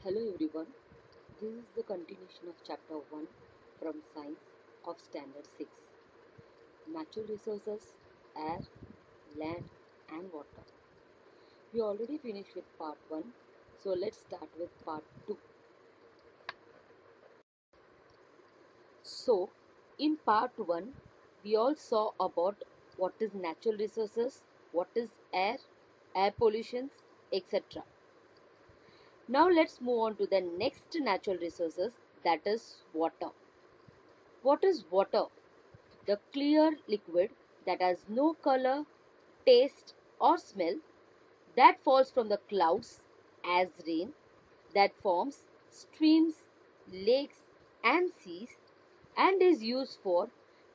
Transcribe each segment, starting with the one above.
Hello everyone, this is the continuation of chapter 1 from Science of Standard 6, Natural Resources, Air, Land and Water. We already finished with part 1, so let's start with part 2. So, in part 1, we all saw about what is natural resources, what is air pollutions, etc. Now let's move on to the next natural resources, that is water. What is water? The clear liquid that has no color, taste, or smell that falls from the clouds as rain, that forms streams, lakes, and seas and is used for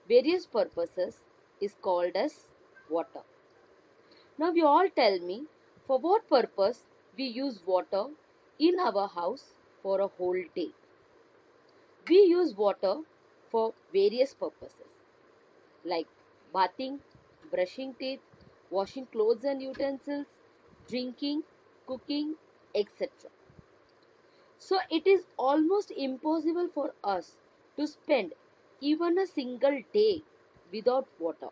various purposes is called as water. Now, you all tell me for what purpose we use water in our house for a whole day. We use water for various purposes like bathing, brushing teeth, washing clothes and utensils, drinking, cooking, etc. So it is almost impossible for us to spend even a single day without water.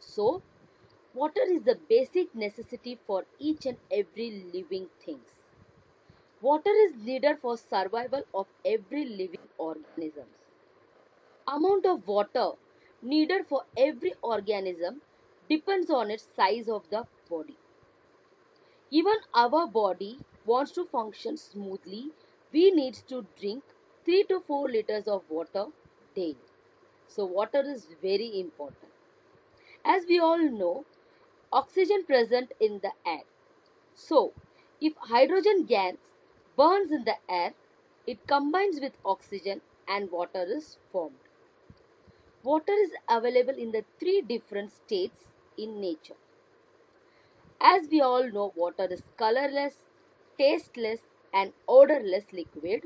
So water is the basic necessity for each and every living things. Water is needed for survival of every living organisms. Amount of water needed for every organism depends on its size of the body. Even our body wants to function smoothly, we need to drink 3 to 4 liters of water daily. So water is very important. As we all know, oxygen present in the air. So if hydrogen gas burns in the air, it combines with oxygen and water is formed. Water is available in the 3 different states in nature. As we all know, water is colorless, tasteless, and odorless liquid.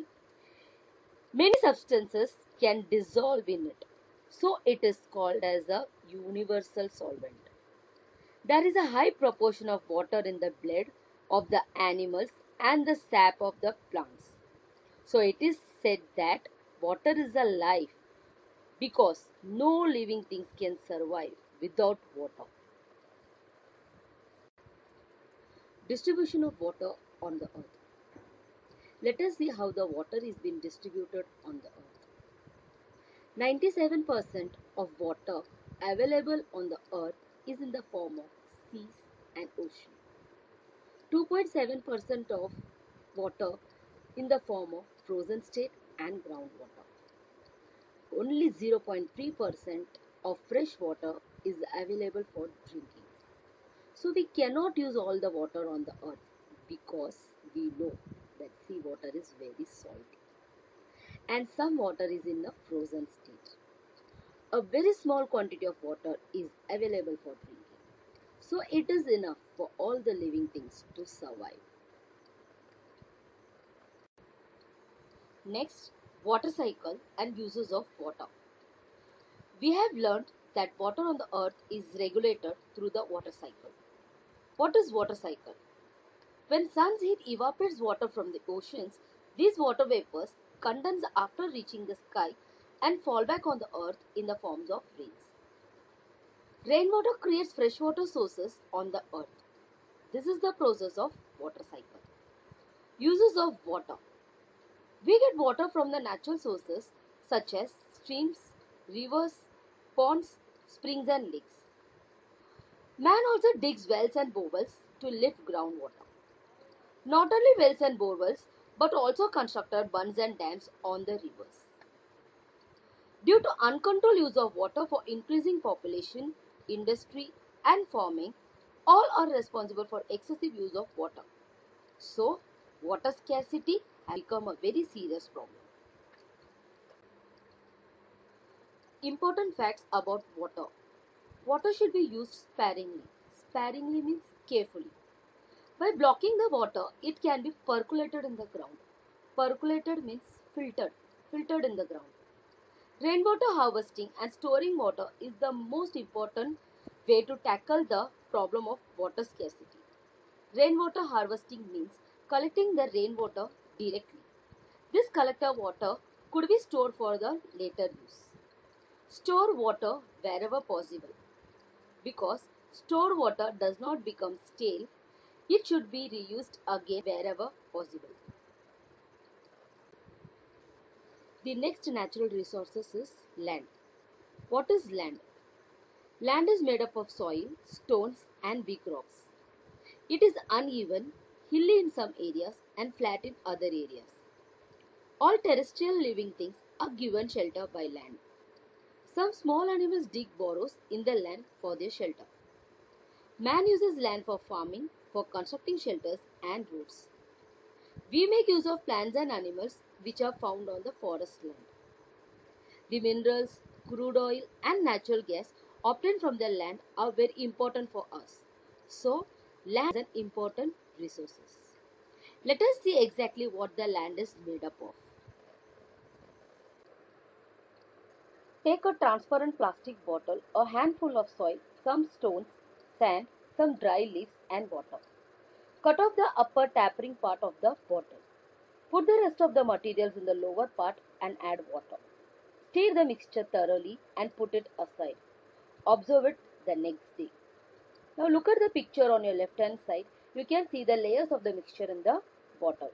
Many substances can dissolve in it. So it is called as a universal solvent. There is a high proportion of water in the blood of the animals and the sap of the plants. So it is said that water is a life because no living things can survive without water. Distribution of water on the earth. Let us see how the water is being distributed on the earth. 97% of water available on the earth is in the form of seas and ocean. 2.7% of water in the form of frozen state and groundwater. Only 0.3% of fresh water is available for drinking. So we cannot use all the water on the earth because we know that sea water is very salty and some water is in a frozen state. A very small quantity of water is available for drinking. So it is enough for all the living things to survive. Next, water cycle and uses of water. We have learned that water on the earth is regulated through the water cycle. What is water cycle? When sun's heat evaporates water from the oceans, these water vapors condense after reaching the sky and fall back on the earth in the forms of rains. Rainwater creates freshwater sources on the earth. This is the process of water cycle. Uses of water. We get water from the natural sources such as streams, rivers, ponds, springs and lakes. Man also digs wells and borewells to lift groundwater. Not only wells and borewells, but also constructed bunds and dams on the rivers. Due to uncontrolled use of water for increasing population, industry and farming, all are responsible for excessive use of water. So, water scarcity has become a very serious problem. Important facts about water. Water should be used sparingly. Sparingly means carefully. By blocking the water, it can be percolated in the ground. Percolated means filtered in the ground. Rainwater harvesting and storing water is the most important way to tackle the problem of water scarcity. Rainwater harvesting means collecting the rainwater directly. This collector water could be stored for the later use. Store water wherever possible. Because stored water does not become stale, it should be reused again wherever possible. The next natural resources is land. What is land? Land is made up of soil, stones and big rocks. It is uneven, hilly in some areas and flat in other areas. All terrestrial living things are given shelter by land. Some small animals dig burrows in the land for their shelter. Man uses land for farming, for constructing shelters and roads. We make use of plants and animals which are found on the forest land. The minerals, crude oil and natural gas obtained from the land are very important for us. So, land is an important resource. Let us see exactly what the land is made up of. Take a transparent plastic bottle, a handful of soil, some stones, sand, some dry leaves and water. Cut off the upper tapering part of the bottle. Put the rest of the materials in the lower part and add water. Stir the mixture thoroughly and put it aside. Observe it the next day. Now look at the picture on your left hand side. You can see the layers of the mixture in the bottle.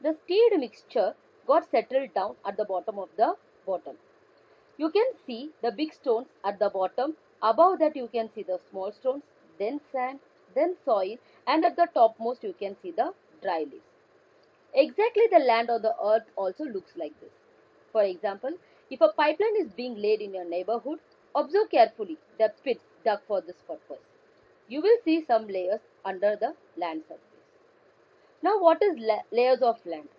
The stirred mixture got settled down at the bottom of the bottle. You can see the big stones at the bottom. Above that you can see the small stones, then sand, then soil, and at the topmost you can see the dry leaves. Exactly the land on the earth also looks like this. For example, if a pipeline is being laid in your neighborhood, observe carefully the pits dug for this purpose. You will see some layers under the land surface. Now what is layers of land?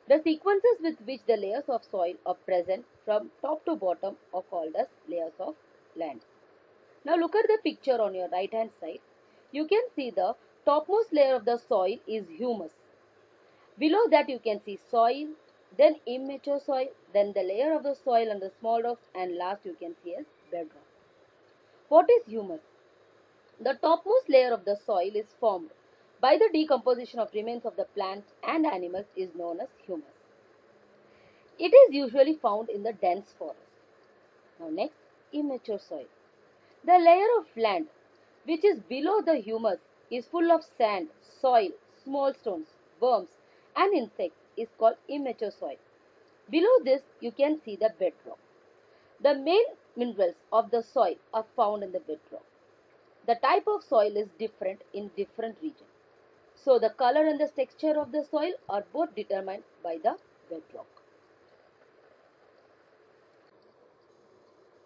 The sequences with which the layers of soil are present from top to bottom are called as layers of land. Now look at the picture on your right hand side. You can see the topmost layer of the soil is humus. Below that you can see soil, then immature soil, then the layer of the soil and the small rocks, and last you can see as bedrock. What is humus? The topmost layer of the soil is formed by the decomposition of remains of the plants and animals is known as humus. It is usually found in the dense forest. Now next, immature soil. The layer of land which is below the humus is full of sand, soil, small stones, worms and insects is called immature soil. Below this you can see the bedrock. The main minerals of the soil are found in the bedrock. The type of soil is different in different regions. So the color and the texture of the soil are both determined by the bedrock.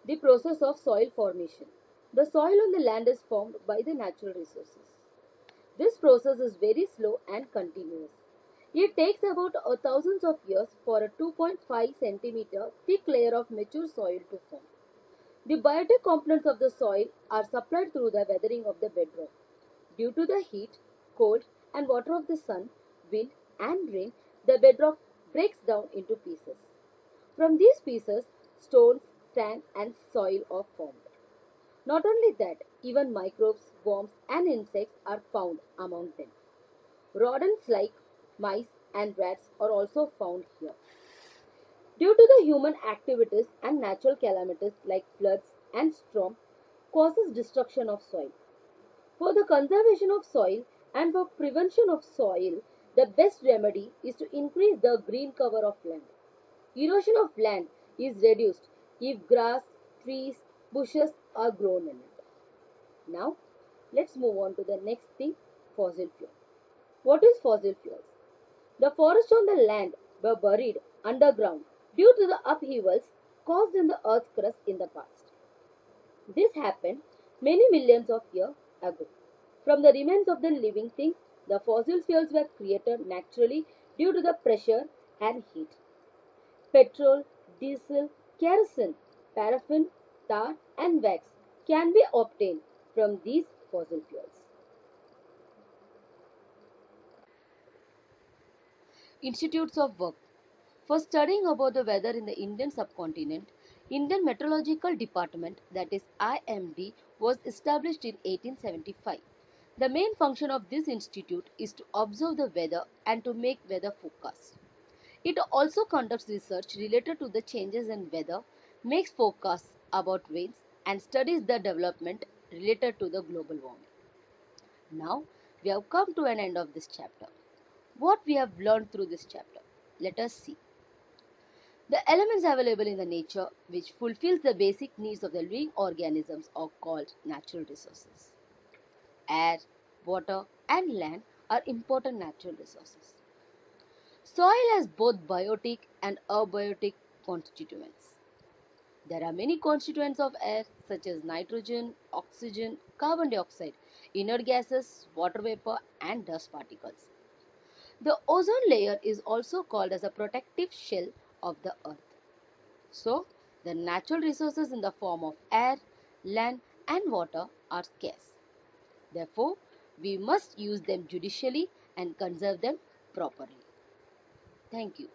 The process of soil formation. The soil on the land is formed by the natural resources. This process is very slow and continuous. It takes about thousands of years for a 2.5 centimeter thick layer of mature soil to form. The biotic components of the soil are supplied through the weathering of the bedrock. Due to the heat, cold, and water of the sun, wind, and rain, the bedrock breaks down into pieces. From these pieces, stones, sand, and soil are formed. Not only that, even microbes, worms, and insects are found among them. Rodents like mice and rats are also found here. Due to the human activities and natural calamities like floods and storm causes destruction of soil. For the conservation of soil and for prevention of soil, the best remedy is to increase the green cover of land. Erosion of land is reduced if grass, trees, bushes are grown in it. Now, let's move on to the next thing, fossil fuel. What is fossil fuels? The forests on the land were buried underground due to the upheavals caused in the earth's crust in the past. This happened many millions of years ago. From the remains of the living things, the fossil fuels were created naturally due to the pressure and heat. Petrol, diesel, kerosene, paraffin, tar, and wax can be obtained from these fossil fuels. Institutes of work. For studying about the weather in the Indian subcontinent, Indian Meteorological Department, that is IMD, was established in 1875. The main function of this institute is to observe the weather and to make weather forecasts. It also conducts research related to the changes in weather, makes forecasts about rains, and studies the development related to the global warming. Now, we have come to an end of this chapter. What we have learned through this chapter? Let us see. The elements available in the nature which fulfills the basic needs of the living organisms are called natural resources. Air, water, and land are important natural resources. Soil has both biotic and abiotic constituents. There are many constituents of air such as nitrogen, oxygen, carbon dioxide, inert gases, water vapor, and dust particles. The ozone layer is also called as a protective shell of the earth. So, the natural resources in the form of air, land, and water are scarce. Therefore, we must use them judicially and conserve them properly. Thank you.